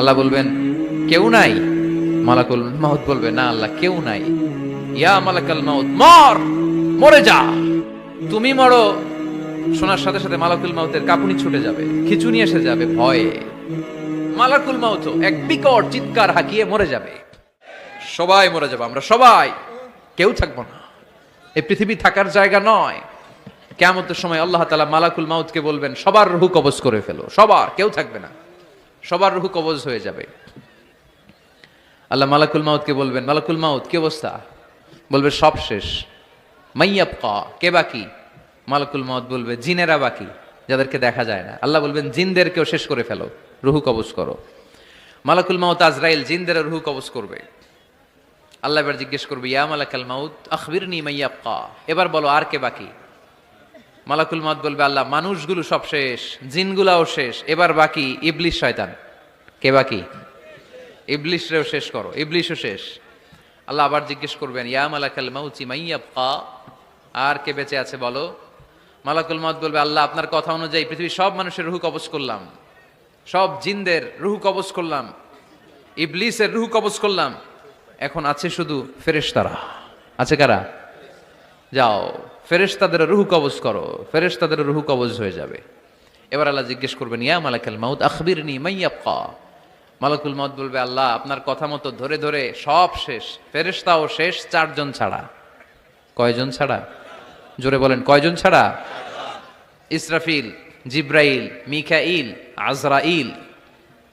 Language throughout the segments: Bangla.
আল্লাহ বলবেন কেউ নাই, মালাকুল মাউত বলবে না আল্লাহ কেউ নাই। ইয়া মালাকাল মাউত মর, মরে যা। তুমি মরো, শোনার সাথে সাথে মালাকুল মাউতের কাঁপুনি ছুটে যাবে, খিঁচুনি এসে যাবে ভয়ে। মালাকুল মাউত এক বিকট চিৎকার হাঁকিয়ে মরে যাবে। সবাই মরে যাবে, আমরা সবাই, কেউ থাকবো না। এই পৃথিবী থাকার জায়গা নয়। কিয়ামতের সময় আল্লাহ তাআলা মালাকুল মাউতকে বলবেন সবার রূহ কবজ করে ফেলো, সবার, কেউ থাকবে না, সবার রূহ কবজ হয়ে যাবে। আল্লাহ মালাকুল মাউতকে বলবেন মালাকুল মাউত কি অবস্থা? বলবে সব শেষ। মাইয়াবকা, কে বাকি? মালাকুল মাউত বলবে জিনেরা বাকি, যাদেরকে দেখা যায় না। আল্লাহ বলবেন জিনদেরকেও শেষ করে ফেলো, রূহ কবজ করো। মালাকুল মাউত আজরাইল জিনদের রূহ কবজ করবে। আল্লাহ এবার জিজ্ঞেস করবে ইয়া মালাকাল মাউত আখবিরনি মাইয়াবকা, এবার বলো আর কে বাকি? মালাকুল মাউত বলবে আল্লাহ মানুষগুলো সব শেষ, জিনগুলাও শেষ, এবার বাকি ইবলিশ শয়তান। কে বাকি? ইবলিশরেও শেষ করো, ইবলিশও শেষ। আল্লাহ আবার জিজ্ঞেস করবেন ইয়া মালাকাল মাউতি মাইয়াবকা, আর কে বেঁচে আছে বলো? মালাকুল মাউত বলবে আল্লাহ আপনার কথা অনুযায়ী পৃথিবীর সব মানুষের রূহ কবজ করলাম, সব জিনদের রূহ কবজ করলাম, ইবলিসের রূহ কবজ করলাম, এখন আছে শুধু ফেরেশতারা। আছে কারা? যাও ফেরেশতাদের রূহ কবজ করো, ফেরেশতাদের রূহ কবজ হয়ে যাবে। এবার আল্লাহ জিজ্ঞেস করবেন ইয়া মালাকাল মাউত আখবিরনি মাইয়াবকা। মালাকুল মাউত বলবে আল্লাহ আপনার কথা মতো ধরে ধরে সব শেষ, ফেরেশতাও শেষ, চারজন ছাড়া। কয়জন ছাড়া? জোরে বলেন কয়জন ছাড়া? ইসরাফিল, জিব্রাইল, মিকাইল, আজরাইল।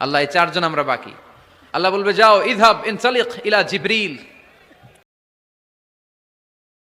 আল্লাহ এই চারজন আমরা বাকি। আল্লাহ বলবে যাও ইযহাব ইনসালিক ইলা জিবরিল,